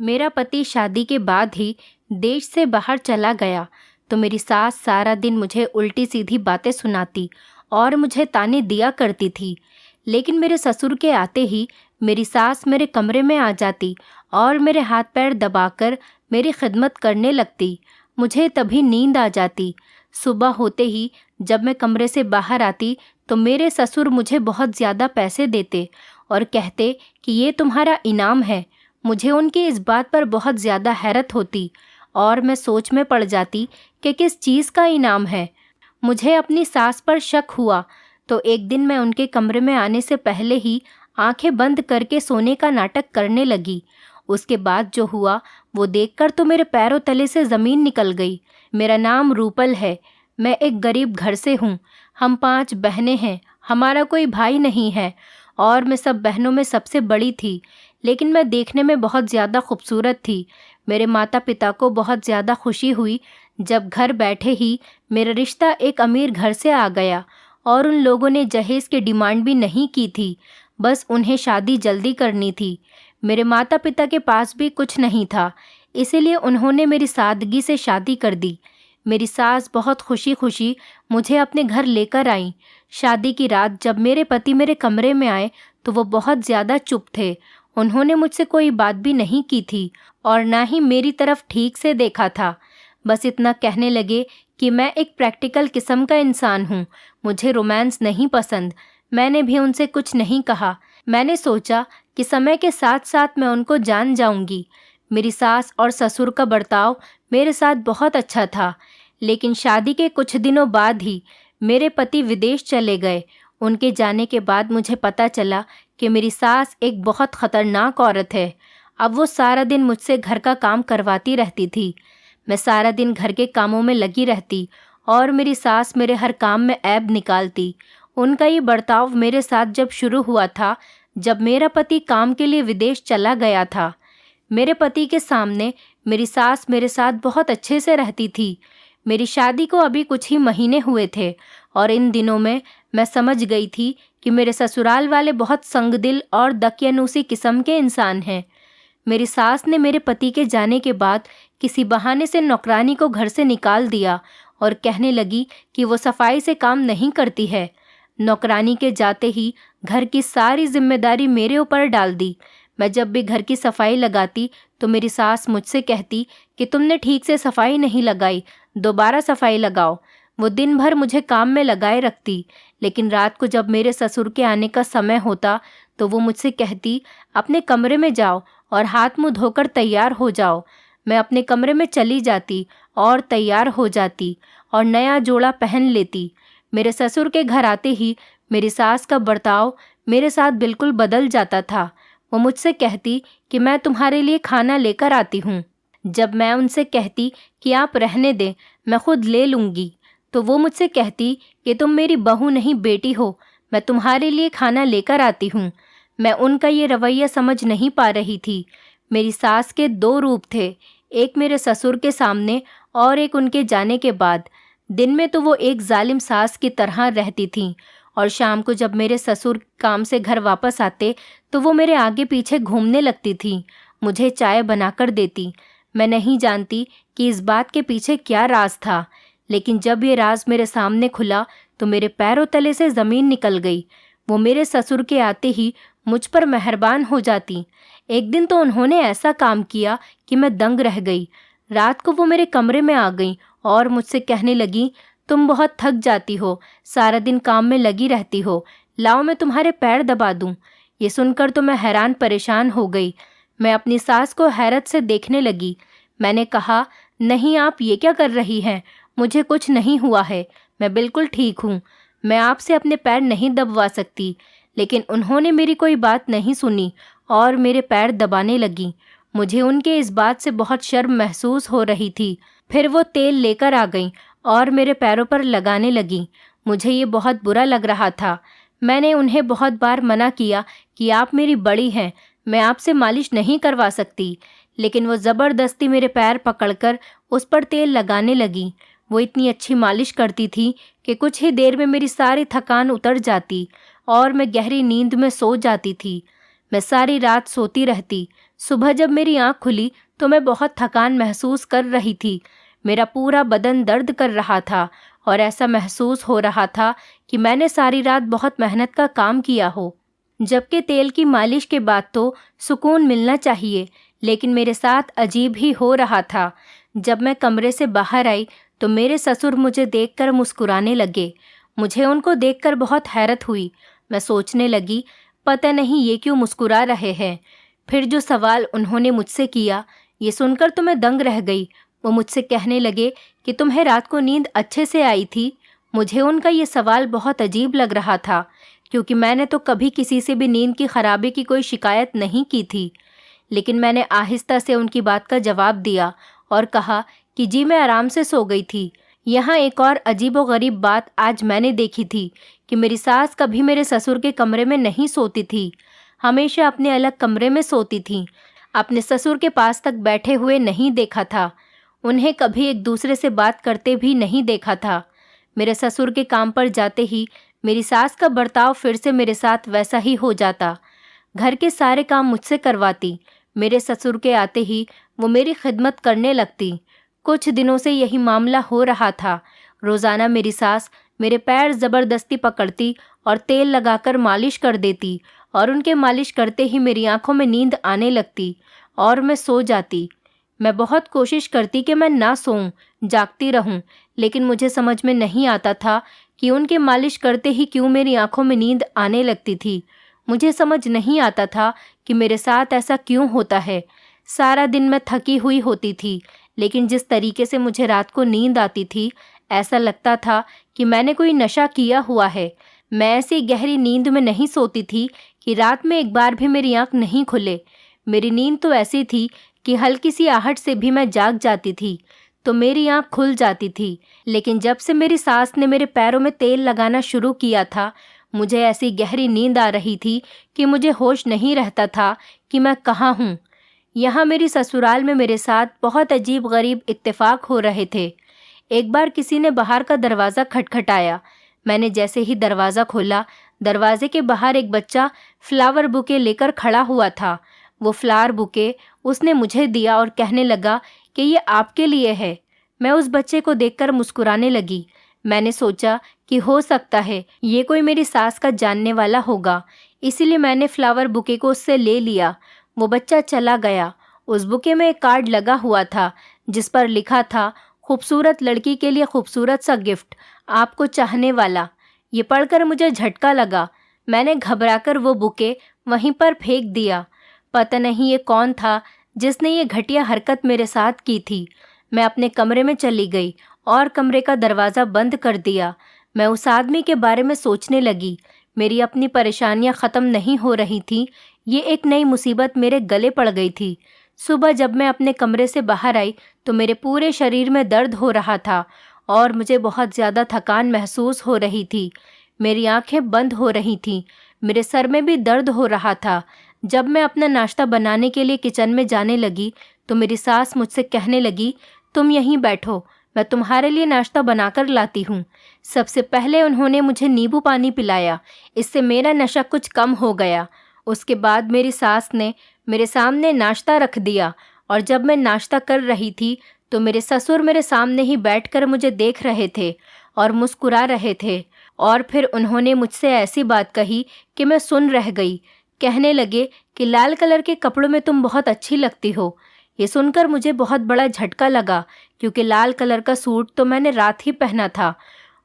मेरा पति शादी के बाद ही देश से बाहर चला गया तो मेरी सास सारा दिन मुझे उल्टी सीधी बातें सुनाती और मुझे ताने दिया करती थी। लेकिन मेरे ससुर के आते ही मेरी सास मेरे कमरे में आ जाती और मेरे हाथ पैर दबाकर मेरी खिदमत करने लगती। मुझे तभी नींद आ जाती। सुबह होते ही जब मैं कमरे से बाहर आती तो मेरे ससुर मुझे बहुत ज़्यादा पैसे देते और कहते कि ये तुम्हारा इनाम है। मुझे उनकी इस बात पर बहुत ज़्यादा हैरत होती और मैं सोच में पड़ जाती कि किस चीज़ का इनाम है। मुझे अपनी सास पर शक हुआ तो एक दिन मैं उनके कमरे में आने से पहले ही आंखें बंद करके सोने का नाटक करने लगी। उसके बाद जो हुआ वो देखकर तो मेरे पैरों तले से ज़मीन निकल गई। मेरा नाम रूपल है। मैं एक गरीब घर से हूँ। हम 5 बहनें हैं। हमारा कोई भाई नहीं है और मैं सब बहनों में सबसे बड़ी थी। लेकिन मैं देखने में बहुत ज़्यादा खूबसूरत थी। मेरे माता पिता को बहुत ज़्यादा खुशी हुई जब घर बैठे ही मेरा रिश्ता एक अमीर घर से आ गया और उन लोगों ने जहेज़ की डिमांड भी नहीं की थी। बस उन्हें शादी जल्दी करनी थी। मेरे माता पिता के पास भी कुछ नहीं था, इसीलिए उन्होंने मेरी सादगी से शादी कर दी। मेरी सास बहुत खुशी खुशी मुझे अपने घर लेकर आई। शादी की रात जब मेरे पति मेरे कमरे में आए तो वो बहुत ज़्यादा चुप थे। उन्होंने मुझसे कोई बात भी नहीं की थी और ना ही मेरी तरफ ठीक से देखा था। बस इतना कहने लगे कि मैं एक प्रैक्टिकल किस्म का इंसान हूँ, मुझे रोमांस नहीं पसंद। मैंने भी उनसे कुछ नहीं कहा। मैंने सोचा कि समय के साथ साथ मैं उनको जान जाऊंगी। मेरी सास और ससुर का बर्ताव मेरे साथ बहुत अच्छा था। लेकिन शादी के कुछ दिनों बाद ही मेरे पति विदेश चले गए। उनके जाने के बाद मुझे पता चला कि मेरी सास एक बहुत ख़तरनाक औरत है। अब वो सारा दिन मुझसे घर का काम करवाती रहती थी। मैं सारा दिन घर के कामों में लगी रहती और मेरी सास मेरे हर काम में ऐब निकालती। उनका ये बर्ताव मेरे साथ जब शुरू हुआ था जब मेरा पति काम के लिए विदेश चला गया था। मेरे पति के सामने मेरी सास मेरे साथ बहुत अच्छे से रहती थी। मेरी शादी को अभी कुछ ही महीने हुए थे और इन दिनों में मैं समझ गई थी कि मेरे ससुराल वाले बहुत संगदिल और दकियानूसी किस्म के इंसान हैं। मेरी सास ने मेरे पति के जाने के बाद किसी बहाने से नौकरानी को घर से निकाल दिया और कहने लगी कि वो सफाई से काम नहीं करती है। नौकरानी के जाते ही घर की सारी जिम्मेदारी मेरे ऊपर डाल दी। मैं जब भी घर की सफाई लगाती तो मेरी सास मुझसे कहती कि तुमने ठीक से सफाई नहीं लगाई, दोबारा सफाई लगाओ। वो दिन भर मुझे काम में लगाए रखती। लेकिन रात को जब मेरे ससुर के आने का समय होता तो वो मुझसे कहती, अपने कमरे में जाओ और हाथ मुंह धोकर तैयार हो जाओ। मैं अपने कमरे में चली जाती और तैयार हो जाती और नया जोड़ा पहन लेती। मेरे ससुर के घर आते ही मेरी सास का बर्ताव मेरे साथ बिल्कुल बदल जाता था। वो मुझसे कहती कि मैं तुम्हारे लिए खाना लेकर आती हूँ। जब मैं उनसे कहती कि आप रहने दें, मैं खुद ले लूँगी, तो वो मुझसे कहती कि तुम मेरी बहू नहीं बेटी हो, मैं तुम्हारे लिए खाना लेकर आती हूँ। मैं उनका ये रवैया समझ नहीं पा रही थी। मेरी सास के 2 रूप थे, एक मेरे ससुर के सामने और एक उनके जाने के बाद। दिन में तो वो एक जालिम सास की तरह रहती थीं और शाम को जब मेरे ससुर काम से घर वापस आते तो वो मेरे आगे पीछे घूमने लगती थीं, मुझे चाय बनाकर देती। मैं नहीं जानती कि इस बात के पीछे क्या राज था, लेकिन जब ये राज मेरे सामने खुला तो मेरे पैरों तले से ज़मीन निकल गई। वो मेरे ससुर के आते ही मुझ पर मेहरबान हो जाती। एक दिन तो उन्होंने ऐसा काम किया कि मैं दंग रह गई। रात को वो मेरे कमरे में आ गई और मुझसे कहने लगी, तुम बहुत थक जाती हो, सारा दिन काम में लगी रहती हो, लाओ मैं तुम्हारे पैर दबा दूं। ये सुनकर तो मैं हैरान परेशान हो गई। मैं अपनी सास को हैरत से देखने लगी। मैंने कहा, नहीं, आप ये क्या कर रही हैं? मुझे कुछ नहीं हुआ है, मैं बिल्कुल ठीक हूँ, मैं आपसे अपने पैर नहीं दबवा सकती। लेकिन उन्होंने मेरी कोई बात नहीं सुनी और मेरे पैर दबाने लगी। मुझे उनके इस बात से बहुत शर्म महसूस हो रही थी। फिर वो तेल लेकर आ गईं और मेरे पैरों पर लगाने लगीं। मुझे ये बहुत बुरा लग रहा था। मैंने उन्हें बहुत बार मना किया कि आप मेरी बड़ी हैं, मैं आपसे मालिश नहीं करवा सकती, लेकिन वो ज़बरदस्ती मेरे पैर पकड़कर उस पर तेल लगाने लगी। वो इतनी अच्छी मालिश करती थी कि कुछ ही देर में मेरी सारी थकान उतर जाती और मैं गहरी नींद में सो जाती थी। मैं सारी रात सोती रहती। सुबह जब मेरी आंख खुली तो मैं बहुत थकान महसूस कर रही थी। मेरा पूरा बदन दर्द कर रहा था और ऐसा महसूस हो रहा था कि मैंने सारी रात बहुत मेहनत का काम किया हो। जबकि तेल की मालिश के बाद तो सुकून मिलना चाहिए, लेकिन मेरे साथ अजीब ही हो रहा था। जब मैं कमरे से बाहर आई तो मेरे ससुर मुझे देखकर मुस्कुराने लगे। मुझे उनको देखकर बहुत हैरत हुई। मैं सोचने लगी, पता नहीं ये क्यों मुस्कुरा रहे हैं। फिर जो सवाल उन्होंने मुझसे किया, ये सुनकर तो मैं दंग रह गई। वो मुझसे कहने लगे कि तुम्हें रात को नींद अच्छे से आई थी। मुझे उनका ये सवाल बहुत अजीब लग रहा था, क्योंकि मैंने तो कभी किसी से भी नींद की खराबी की कोई शिकायत नहीं की थी। लेकिन मैंने आहिस्ता से उनकी बात का जवाब दिया और कहा कि जी मैं आराम से सो गई थी। यहाँ एक और अजीबोगरीब बात आज मैंने देखी थी कि मेरी सास कभी मेरे ससुर के कमरे में नहीं सोती थी, हमेशा अपने अलग कमरे में सोती थी। अपने ससुर के पास तक बैठे हुए नहीं देखा था। उन्हें कभी एक दूसरे से बात करते भी नहीं देखा था। मेरे ससुर के काम पर जाते ही मेरी सास का बर्ताव फिर से मेरे साथ वैसा ही हो जाता। घर के सारे काम मुझसे करवाती। मेरे ससुर के आते ही वो मेरी खिदमत करने लगती। कुछ दिनों से यही मामला हो रहा था। रोज़ाना मेरी सास मेरे पैर ज़बरदस्ती पकड़ती और तेल लगाकर मालिश कर देती और उनके मालिश करते ही मेरी आंखों में नींद आने लगती और मैं सो जाती। मैं बहुत कोशिश करती कि मैं ना सोऊं, जागती रहूं, लेकिन मुझे समझ में नहीं आता था कि उनके मालिश करते ही क्यों मेरी आंखों में नींद आने लगती थी। मुझे समझ नहीं आता था कि मेरे साथ ऐसा क्यों होता है। सारा दिन मैं थकी हुई होती थी, लेकिन जिस तरीके से मुझे रात को नींद आती थी, ऐसा लगता था कि मैंने कोई नशा किया हुआ है। मैं ऐसी गहरी नींद में नहीं सोती थी कि रात में एक बार भी मेरी आंख नहीं खुले। मेरी नींद तो ऐसी थी कि हल्की सी आहट से भी मैं जाग जाती थी तो मेरी आंख खुल जाती थी। लेकिन जब से मेरी सास ने मेरे पैरों में तेल लगाना शुरू किया था, मुझे ऐसी गहरी नींद आ रही थी कि मुझे होश नहीं रहता था कि मैं कहाँ हूँ। यहाँ मेरी ससुराल में मेरे साथ बहुत अजीब गरीब इत्तेफाक हो रहे थे। एक बार किसी ने बाहर का दरवाज़ा खटखटाया। मैंने जैसे ही दरवाज़ा खोला, दरवाजे के बाहर एक बच्चा फ्लावर बुके लेकर खड़ा हुआ था। वो फ्लावर बुके उसने मुझे दिया और कहने लगा कि ये आपके लिए है। मैं उस बच्चे को देखकर मुस्कुराने लगी। मैंने सोचा कि हो सकता है ये कोई मेरी सास का जानने वाला होगा, इसीलिए मैंने फ्लावर बुके को उससे ले लिया। वो बच्चा चला गया। उस बुके में एक कार्ड लगा हुआ था जिस पर लिखा था, खूबसूरत लड़की के लिए खूबसूरत सा गिफ्ट, आपको चाहने वाला। ये पढ़कर मुझे झटका लगा। मैंने घबराकर वो बुके वहीं पर फेंक दिया। पता नहीं ये कौन था जिसने ये घटिया हरकत मेरे साथ की थी। मैं अपने कमरे में चली गई और कमरे का दरवाज़ा बंद कर दिया। मैं उस आदमी के बारे में सोचने लगी। मेरी अपनी परेशानियां ख़त्म नहीं हो रही थीं। ये एक नई मुसीबत मेरे गले पड़ गई थी। सुबह जब मैं अपने कमरे से बाहर आई तो मेरे पूरे शरीर में दर्द हो रहा था और मुझे बहुत ज़्यादा थकान महसूस हो रही थी। मेरी आंखें बंद हो रही थीं। मेरे सर में भी दर्द हो रहा था। जब मैं अपना नाश्ता बनाने के लिए किचन में जाने लगी तो मेरी सास मुझसे कहने लगी, तुम यहीं बैठो, मैं तुम्हारे लिए नाश्ता बनाकर लाती हूँ। सबसे पहले उन्होंने मुझे नींबू पानी पिलाया। इससे मेरा नशा कुछ कम हो गया। उसके बाद मेरी सास ने मेरे सामने नाश्ता रख दिया और जब मैं नाश्ता कर रही थी तो मेरे ससुर मेरे सामने ही बैठकर मुझे देख रहे थे और मुस्कुरा रहे थे। और फिर उन्होंने मुझसे ऐसी बात कही कि मैं सुन रह गई। कहने लगे कि लाल कलर के कपड़ों में तुम बहुत अच्छी लगती हो। ये सुनकर मुझे बहुत बड़ा झटका लगा, क्योंकि लाल कलर का सूट तो मैंने रात ही पहना था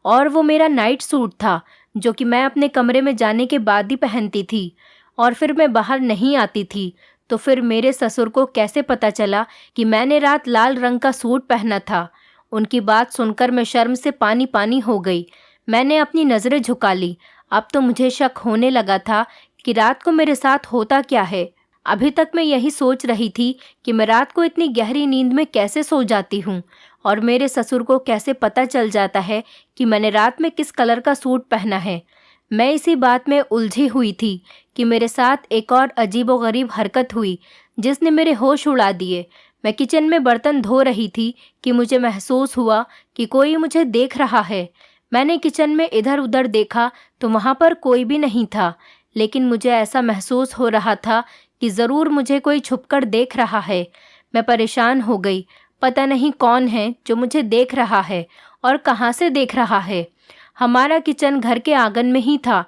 और वो मेरा नाइट सूट था जो कि मैं अपने कमरे में जाने के बाद ही पहनती थी और फिर मैं बाहर नहीं आती थी। तो फिर मेरे ससुर को कैसे पता चला कि मैंने रात लाल रंग का सूट पहना था? उनकी बात सुनकर मैं शर्म से पानी पानी हो गई। मैंने अपनी नज़रें झुका ली। अब तो मुझे शक होने लगा था कि रात को मेरे साथ होता क्या है। अभी तक मैं यही सोच रही थी कि मैं रात को इतनी गहरी नींद में कैसे सो जाती हूँ और मेरे ससुर को कैसे पता चल जाता है कि मैंने रात में किस कलर का सूट पहना है। मैं इसी बात में उलझी हुई थी कि मेरे साथ एक और अजीबोगरीब हरकत हुई जिसने मेरे होश उड़ा दिए। मैं किचन में बर्तन धो रही थी कि मुझे महसूस हुआ कि कोई मुझे देख रहा है। मैंने किचन में इधर उधर देखा तो वहाँ पर कोई भी नहीं था, लेकिन मुझे ऐसा महसूस हो रहा था कि ज़रूर मुझे कोई छुपकर देख रहा है। मैं परेशान हो गई। पता नहीं कौन है जो मुझे देख रहा है और कहाँ से देख रहा है। हमारा किचन घर के आंगन में ही था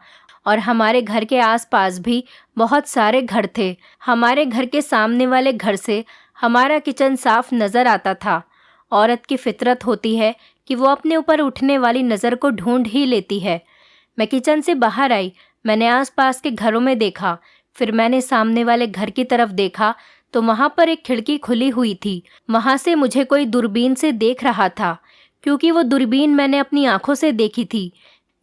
और हमारे घर के आसपास भी बहुत सारे घर थे। हमारे घर के सामने वाले घर से हमारा किचन साफ नज़र आता था। औरत की फितरत होती है कि वो अपने ऊपर उठने वाली नज़र को ढूंढ ही लेती है। मैं किचन से बाहर आई। मैंने आसपास के घरों में देखा, फिर मैंने सामने वाले घर की तरफ देखा तो वहाँ पर एक खिड़की खुली हुई थी। वहाँ से मुझे कोई दूरबीन से देख रहा था, क्योंकि वो दूरबीन मैंने अपनी आंखों से देखी थी।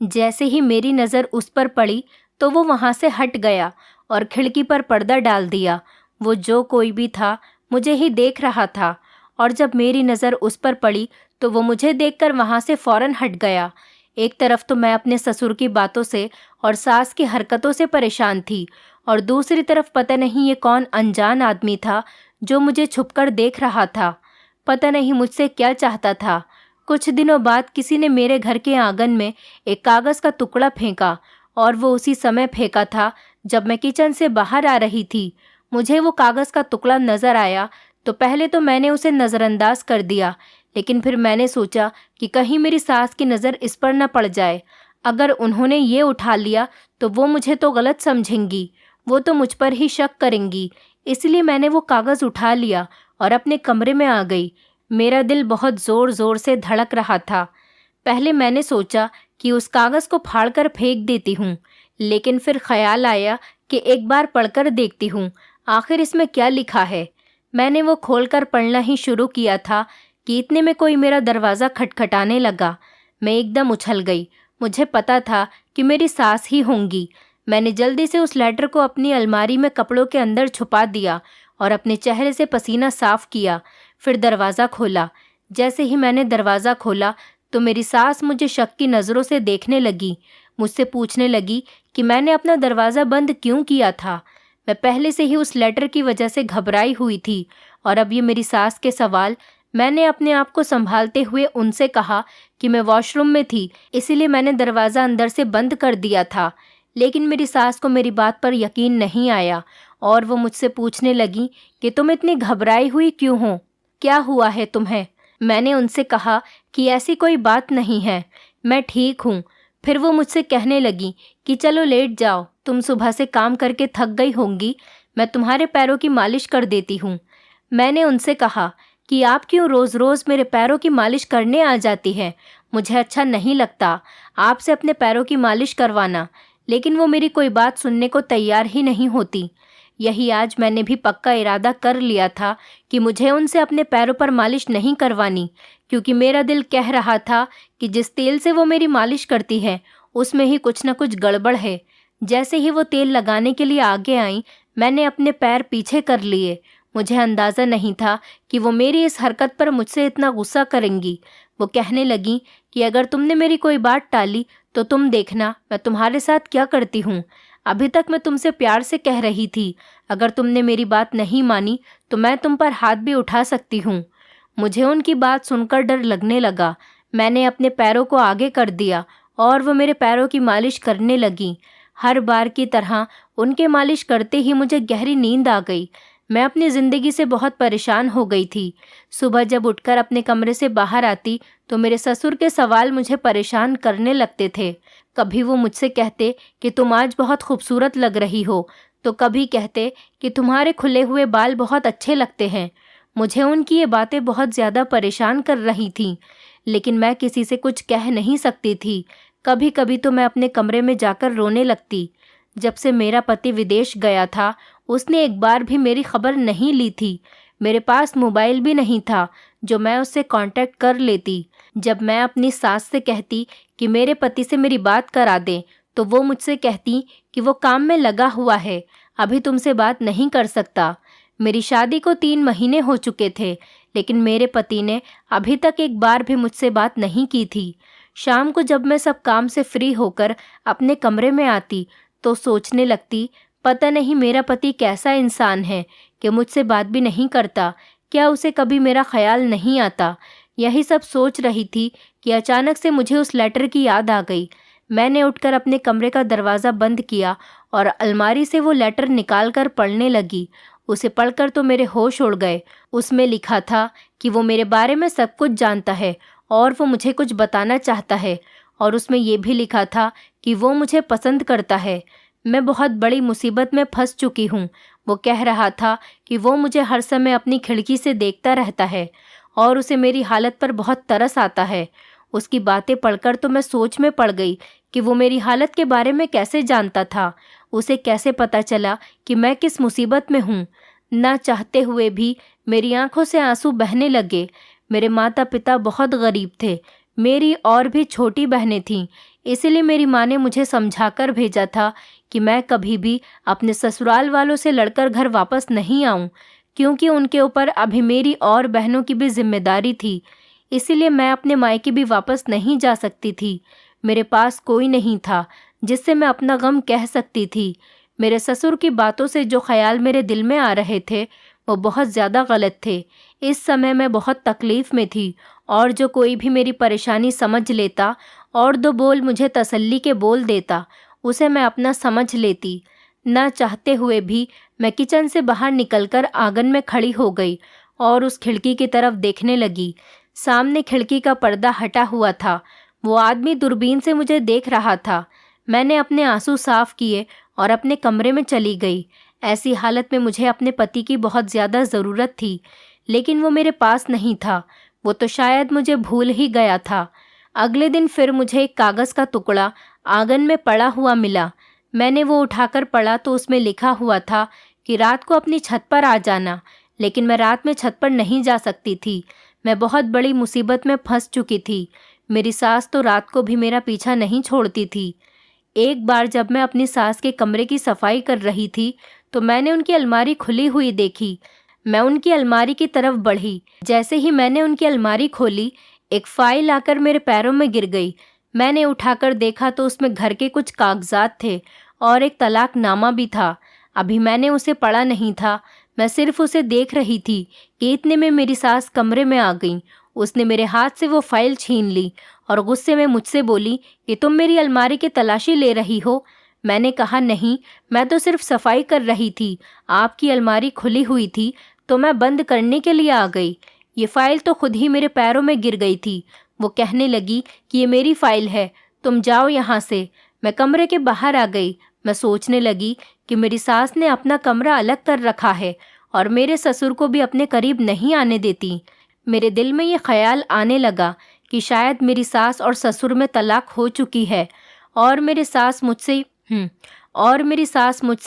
जैसे ही मेरी नज़र उस पर पड़ी तो वो वहाँ से हट गया और खिड़की पर पर्दा डाल दिया। वो जो कोई भी था मुझे ही देख रहा था, और जब मेरी नज़र उस पर पड़ी तो वो मुझे देखकर वहाँ से फ़ौरन हट गया। एक तरफ तो मैं अपने ससुर की बातों से और सास की हरकतों से परेशान थी, और दूसरी तरफ पता नहीं ये कौन अनजान आदमी था जो मुझे छुपकर देख रहा था। पता नहीं मुझसे क्या चाहता था। कुछ दिनों बाद किसी ने मेरे घर के आंगन में एक कागज़ का टुकड़ा फेंका, और वो उसी समय फेंका था जब मैं किचन से बाहर आ रही थी। मुझे वो कागज़ का टुकड़ा नज़र आया तो पहले तो मैंने उसे नज़रअंदाज कर दिया, लेकिन फिर मैंने सोचा कि कहीं मेरी सास की नज़र इस पर न पड़ जाए। अगर उन्होंने ये उठा लिया तो वो मुझे तो गलत समझेंगी, वो तो मुझ पर ही शक करेंगी। इसलिए मैंने वो कागज़ उठा लिया और अपने कमरे में आ गई। मेरा दिल बहुत ज़ोर ज़ोर से धड़क रहा था। पहले मैंने सोचा कि उस कागज़ को फाड़कर फेंक देती हूँ, लेकिन फिर ख्याल आया कि एक बार पढ़कर देखती हूँ, आखिर इसमें क्या लिखा है। मैंने वो खोलकर पढ़ना ही शुरू किया था कि इतने में कोई मेरा दरवाज़ा खटखटाने लगा। मैं एकदम उछल गई। मुझे पता था कि मेरी सास ही होंगी। मैंने जल्दी से उस लेटर को अपनी अलमारी में कपड़ों के अंदर छुपा दिया और अपने चेहरे से पसीना साफ किया। फिर दरवाज़ा खोला। जैसे ही मैंने दरवाज़ा खोला तो मेरी सास मुझे शक की नज़रों से देखने लगी। मुझसे पूछने लगी कि मैंने अपना दरवाज़ा बंद क्यों किया था। मैं पहले से ही उस लेटर की वजह से घबराई हुई थी, और अब ये मेरी सास के सवाल। मैंने अपने आप को संभालते हुए उनसे कहा कि मैं वॉशरूम में थी, इसीलिए मैंने दरवाज़ा अंदर से बंद कर दिया था। लेकिन मेरी सास को मेरी बात पर यकीन नहीं आया, और वो मुझसे पूछने लगी कि तुम इतनी घबराई हुई क्यों हो, क्या हुआ है तुम्हें। मैंने उनसे कहा कि ऐसी कोई बात नहीं है, मैं ठीक हूँ। फिर वो मुझसे कहने लगी कि चलो लेट जाओ, तुम सुबह से काम करके थक गई होंगी, मैं तुम्हारे पैरों की मालिश कर देती हूँ। मैंने उनसे कहा कि आप क्यों रोज़ रोज़ मेरे पैरों की मालिश करने आ जाती हैं, मुझे अच्छा नहीं लगता आपसे अपने पैरों की मालिश करवाना। लेकिन वो मेरी कोई बात सुनने को तैयार ही नहीं होती। यही आज मैंने भी पक्का इरादा कर लिया था कि मुझे उनसे अपने पैरों पर मालिश नहीं करवानी, क्योंकि मेरा दिल कह रहा था कि जिस तेल से वो मेरी मालिश करती है उसमें ही कुछ न कुछ गड़बड़ है। जैसे ही वो तेल लगाने के लिए आगे आई, मैंने अपने पैर पीछे कर लिए। मुझे अंदाज़ा नहीं था कि वो मेरी इस हरकत पर मुझसे इतना गुस्सा करेंगी। वो कहने लगी कि अगर तुमने मेरी कोई बात टाली तो तुम देखना मैं तुम्हारे साथ क्या करती हूँ। अभी तक मैं तुमसे प्यार से कह रही थी, अगर तुमने मेरी बात नहीं मानी तो मैं तुम पर हाथ भी उठा सकती हूँ। मुझे उनकी बात सुनकर डर लगने लगा। मैंने अपने पैरों को आगे कर दिया और वो मेरे पैरों की मालिश करने लगी। हर बार की तरह उनके मालिश करते ही मुझे गहरी नींद आ गई। मैं अपनी ज़िंदगी से बहुत परेशान हो गई थी। सुबह जब उठकर अपने कमरे से बाहर आती तो मेरे ससुर के सवाल मुझे परेशान करने लगते थे। कभी वो मुझसे कहते कि तुम आज बहुत खूबसूरत लग रही हो, तो कभी कहते कि तुम्हारे खुले हुए बाल बहुत अच्छे लगते हैं। मुझे उनकी ये बातें बहुत ज़्यादा परेशान कर रही थीं, लेकिन मैं किसी से कुछ कह नहीं सकती थी। कभी कभी तो मैं अपने कमरे में जाकर रोने लगती। जब से मेरा पति विदेश गया था उसने एक बार भी मेरी खबर नहीं ली थी। मेरे पास मोबाइल भी नहीं था जो मैं उससे कांटेक्ट कर लेती। जब मैं अपनी सास से कहती कि मेरे पति से मेरी बात करा दें तो वो मुझसे कहती कि वो काम में लगा हुआ है, अभी तुमसे बात नहीं कर सकता। मेरी शादी को 3 महीने हो चुके थे, लेकिन मेरे पति ने अभी तक एक बार भी मुझसे बात नहीं की थी। शाम को जब मैं सब काम से फ्री होकर अपने कमरे में आती तो सोचने लगती, पता नहीं मेरा पति कैसा इंसान है कि मुझसे बात भी नहीं करता, क्या उसे कभी मेरा ख्याल नहीं आता। यही सब सोच रही थी कि अचानक से मुझे उस लेटर की याद आ गई। मैंने उठकर अपने कमरे का दरवाज़ा बंद किया और अलमारी से वो लेटर निकाल कर पढ़ने लगी। उसे पढ़कर तो मेरे होश उड़ गए। उसमें लिखा था कि वो मेरे बारे में सब कुछ जानता है और वो मुझे कुछ बताना चाहता है, और उसमें ये भी लिखा था कि वो मुझे पसंद करता है। मैं बहुत बड़ी मुसीबत में फंस चुकी हूँ। वो कह रहा था कि वो मुझे हर समय अपनी खिड़की से देखता रहता है और उसे मेरी हालत पर बहुत तरस आता है। उसकी बातें पढ़कर तो मैं सोच में पड़ गई कि वो मेरी हालत के बारे में कैसे जानता था। उसे कैसे पता चला कि मैं किस मुसीबत में हूँ। ना चाहते हुए भी मेरी आंखों से आंसू बहने लगे। मेरे माता पिता बहुत गरीब थे। मेरी और भी छोटी बहनें थीं। इसलिए मेरी माँ ने मुझे समझाकर भेजा था कि मैं कभी भी अपने ससुराल वालों से लड़कर घर वापस नहीं आऊं, क्योंकि उनके ऊपर अभी मेरी और बहनों की भी जिम्मेदारी थी। इसीलिए मैं अपने मायके भी वापस नहीं जा सकती थी। मेरे पास कोई नहीं था जिससे मैं अपना गम कह सकती थी। मेरे ससुर की बातों से जो ख्याल मेरे दिल में आ रहे थे वो बहुत ज़्यादा गलत थे। इस समय मैं बहुत तकलीफ़ में थी, और जो कोई भी मेरी परेशानी समझ लेता और दो बोल मुझे तसल्ली के बोल देता, उसे मैं अपना समझ लेती। ना चाहते हुए भी मैं किचन से बाहर निकलकर आंगन में खड़ी हो गई और उस खिड़की की तरफ देखने लगी। सामने खिड़की का पर्दा हटा हुआ था। वो आदमी दूरबीन से मुझे देख रहा था। मैंने अपने आंसू साफ किए और अपने कमरे में चली गई। ऐसी हालत में मुझे अपने पति की बहुत ज़्यादा ज़रूरत थी, लेकिन वो मेरे पास नहीं था। वो तो शायद मुझे भूल ही गया था। अगले दिन फिर मुझे एक कागज़ का टुकड़ा आंगन में पड़ा हुआ मिला। मैंने वो उठाकर पढ़ा तो उसमें लिखा हुआ था कि रात को अपनी छत पर आ जाना। लेकिन मैं रात में छत पर नहीं जा सकती थी। मैं बहुत बड़ी मुसीबत में फंस चुकी थी। मेरी सास तो रात को भी मेरा पीछा नहीं छोड़ती थी। एक बार जब मैं अपनी सास के कमरे की सफाई कर रही थी तो मैंने उनकी अलमारी खुली हुई देखी। मैं उनकी अलमारी की तरफ बढ़ी। जैसे ही मैंने उनकी अलमारी खोली, एक फाइल आकर मेरे पैरों में गिर गई। मैंने उठाकर देखा तो उसमें घर के कुछ कागजात थे और एक तलाकनामा भी था। अभी मैंने उसे पढ़ा नहीं था, मैं सिर्फ उसे देख रही थी कि इतने में मेरी सास कमरे में आ गई। उसने मेरे हाथ से वो फाइल छीन ली और गुस्से में मुझसे बोली कि तुम मेरी अलमारी की तलाशी ले रही हो। मैंने कहा नहीं, मैं तो सिर्फ सफाई कर रही थी। आपकी अलमारी खुली हुई थी तो मैं बंद करने के लिए आ गई। ये फाइल तो खुद ही मेरे पैरों में गिर गई थी। वो कहने लगी कि ये मेरी फाइल है, तुम जाओ यहाँ से। मैं कमरे के बाहर आ गई। मैं सोचने लगी कि मेरी सास ने अपना कमरा अलग कर रखा है और मेरे ससुर को भी अपने करीब नहीं आने देती। मेरे दिल में ये ख्याल आने लगा कि शायद मेरी सास और ससुर में तलाक हो चुकी है और मेरी सास मुझसे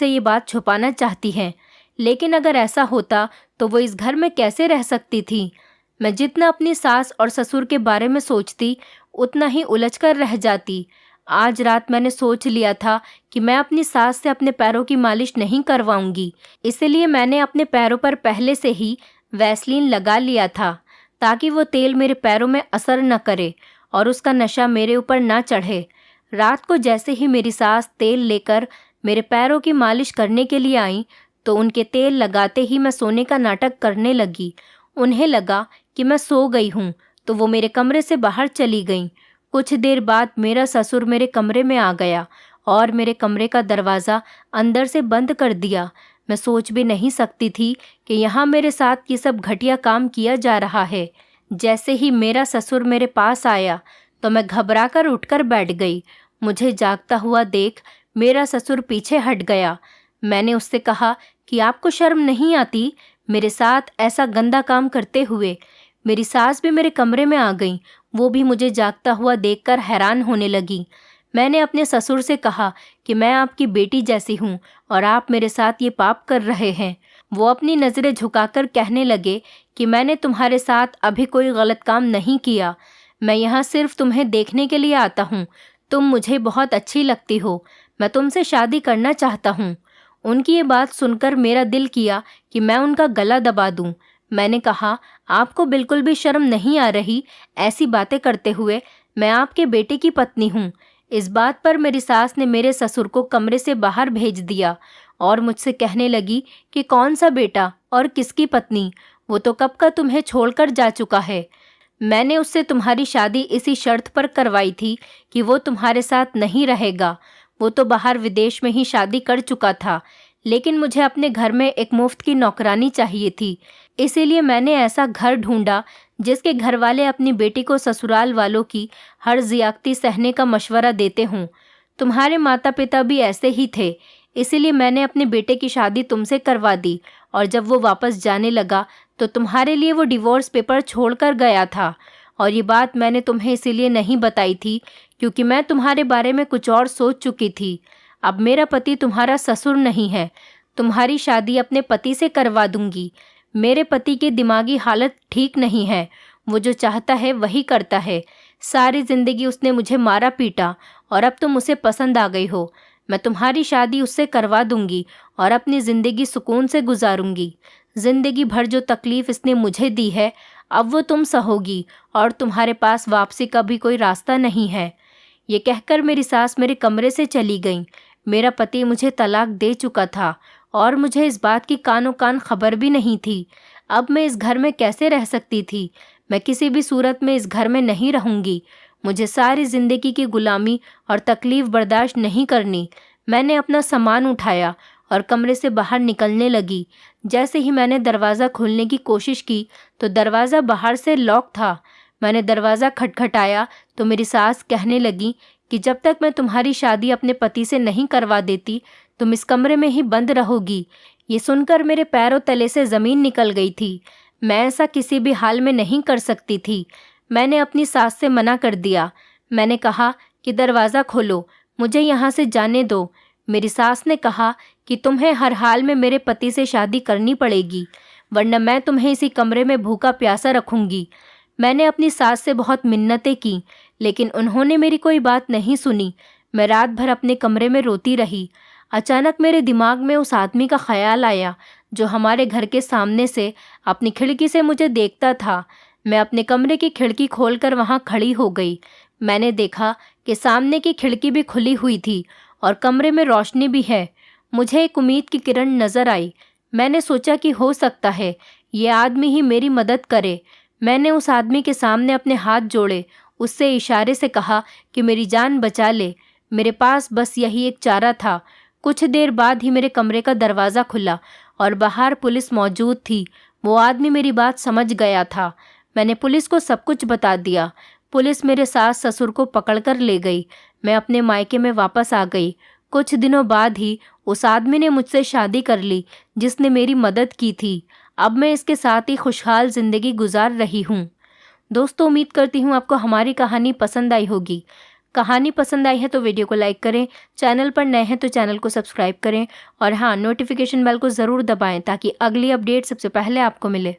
ये बात छुपाना चाहती है। लेकिन अगर ऐसा होता तो वो इस घर में कैसे रह सकती थी। मैं जितना अपनी सास और ससुर के बारे में सोचती उतना ही उलझकर रह जाती। आज रात मैंने सोच लिया था कि मैं अपनी सास से अपने पैरों की मालिश नहीं करवाऊंगी। इसलिए मैंने अपने पैरों पर पहले से ही वैसलीन लगा लिया था ताकि वो तेल मेरे पैरों में असर न करे और उसका नशा मेरे ऊपर ना चढ़े। रात को जैसे ही मेरी सास तेल लेकर मेरे पैरों की मालिश करने के लिए आई तो उनके तेल लगाते ही मैं सोने का नाटक करने लगी। उन्हें लगा कि मैं सो गई हूँ तो वो मेरे कमरे से बाहर चली गईं। कुछ देर बाद मेरा ससुर मेरे कमरे में आ गया और मेरे कमरे का दरवाज़ा अंदर से बंद कर दिया। मैं सोच भी नहीं सकती थी कि यहाँ मेरे साथ ये सब घटिया काम किया जा रहा है। जैसे ही मेरा ससुर मेरे पास आया तो मैं घबराकर उठकर बैठ गई। मुझे जागता हुआ देख मेरा ससुर पीछे हट गया। मैंने उससे कहा कि आपको शर्म नहीं आती मेरे साथ ऐसा गंदा काम करते हुए। मेरी सास भी मेरे कमरे में आ गई। वो भी मुझे जागता हुआ देखकर हैरान होने लगी। मैंने अपने ससुर से कहा कि मैं आपकी बेटी जैसी हूँ और आप मेरे साथ ये पाप कर रहे हैं। वो अपनी नज़रें झुकाकर कहने लगे कि मैंने तुम्हारे साथ अभी कोई गलत काम नहीं किया। मैं यहाँ सिर्फ तुम्हें देखने के लिए आता हूँ। तुम मुझे बहुत अच्छी लगती हो। मैं तुमसे शादी करना चाहता हूँ। उनकी ये बात सुनकर मेरा दिल किया कि मैं उनका गला दबा दूं। मैंने कहा, आपको बिल्कुल भी शर्म नहीं आ रही ऐसी बातें करते हुए? मैं आपके बेटे की पत्नी हूँ। इस बात पर मेरी सास ने मेरे ससुर को कमरे से बाहर भेज दिया और मुझसे कहने लगी कि कौन सा बेटा और किसकी पत्नी? वो तो कब का तुम्हें छोड़कर जा चुका है। मैंने उससे तुम्हारी शादी इसी शर्त पर करवाई थी कि वो तुम्हारे साथ नहीं रहेगा। वो तो बाहर विदेश में ही शादी कर चुका था, लेकिन मुझे अपने घर में एक मुफ्त की नौकरानी चाहिए थी। इसीलिए मैंने ऐसा घर ढूंढा जिसके घर वाले अपनी बेटी को ससुराल वालों की हर ज़ियादती सहने का मशवरा देते हों। तुम्हारे माता पिता भी ऐसे ही थे, इसीलिए मैंने अपने बेटे की शादी तुमसे करवा दी, और जब वो वापस जाने लगा तो तुम्हारे लिए वो डिवोर्स पेपर छोड़कर गया था। और ये बात मैंने तुम्हें इसीलिए नहीं बताई थी क्योंकि मैं तुम्हारे बारे में कुछ और सोच चुकी थी। अब मेरा पति तुम्हारा ससुर नहीं है। तुम्हारी शादी अपने पति से करवा दूंगी। मेरे पति की दिमागी हालत ठीक नहीं है। वो जो चाहता है वही करता है। सारी ज़िंदगी उसने मुझे मारा पीटा और अब तुम उसे पसंद आ गई हो। मैं तुम्हारी शादी उससे करवा दूंगी और अपनी ज़िंदगी सुकून से गुजारूंगी। ज़िंदगी भर जो तकलीफ़ इसने मुझे दी है अब वो तुम सहोगी और तुम्हारे पास वापसी का भी कोई रास्ता नहीं है। ये कहकर मेरी सास मेरे कमरे से चली गई। मेरा पति मुझे तलाक दे चुका था और मुझे इस बात की कानों कान खबर भी नहीं थी। अब मैं इस घर में कैसे रह सकती थी? मैं किसी भी सूरत में इस घर में नहीं रहूंगी। मुझे सारी ज़िंदगी की गुलामी और तकलीफ़ बर्दाश्त नहीं करनी। मैंने अपना सामान उठाया और कमरे से बाहर निकलने लगी। जैसे ही मैंने दरवाज़ा खोलने की कोशिश की तो दरवाज़ा बाहर से लॉक था। मैंने दरवाज़ा खटखटाया तो मेरी सास कहने लगी कि जब तक मैं तुम्हारी शादी अपने पति से नहीं करवा देती तुम इस कमरे में ही बंद रहोगी। ये सुनकर मेरे पैरों तले से ज़मीन निकल गई थी। मैं ऐसा किसी भी हाल में नहीं कर सकती थी। मैंने अपनी सास से मना कर दिया। मैंने कहा कि दरवाज़ा खोलो, मुझे यहाँ से जाने दो। मेरी सास ने कहा कि तुम्हें हर हाल में मेरे पति से शादी करनी पड़ेगी, वरना मैं तुम्हें इसी कमरे में भूखा प्यासा रखूँगी। मैंने अपनी सास से बहुत मिन्नतें की, लेकिन उन्होंने मेरी कोई बात नहीं सुनी। मैं रात भर अपने कमरे में रोती रही। अचानक मेरे दिमाग में उस आदमी का ख्याल आया जो हमारे घर के सामने से अपनी खिड़की से मुझे देखता था। मैं अपने कमरे की खिड़की खोलकर वहाँ खड़ी हो गई। मैंने देखा कि सामने की खिड़की भी खुली हुई थी और कमरे में रोशनी भी है। मुझे एक उम्मीद की किरण नज़र आई। मैंने सोचा कि हो सकता है ये आदमी ही मेरी मदद करे। मैंने उस आदमी के सामने अपने हाथ जोड़े, उससे इशारे से कहा कि मेरी जान बचा ले। मेरे पास बस यही एक चारा था। कुछ देर बाद ही मेरे कमरे का दरवाज़ा खुला और बाहर पुलिस मौजूद थी। वो आदमी मेरी बात समझ गया था। मैंने पुलिस को सब कुछ बता दिया। पुलिस मेरे सास ससुर को पकड़कर ले गई। मैं अपने मायके में वापस आ गई। कुछ दिनों बाद ही उस आदमी ने मुझसे शादी कर ली जिसने मेरी मदद की थी। अब मैं इसके साथ ही खुशहाल ज़िंदगी गुजार रही हूँ। दोस्तों, उम्मीद करती हूँ आपको हमारी कहानी पसंद आई होगी। कहानी पसंद आई है तो वीडियो को लाइक करें, चैनल पर नए हैं तो चैनल को सब्सक्राइब करें और हाँ, नोटिफिकेशन बेल को ज़रूर दबाएं ताकि अगली अपडेट सबसे पहले आपको मिले।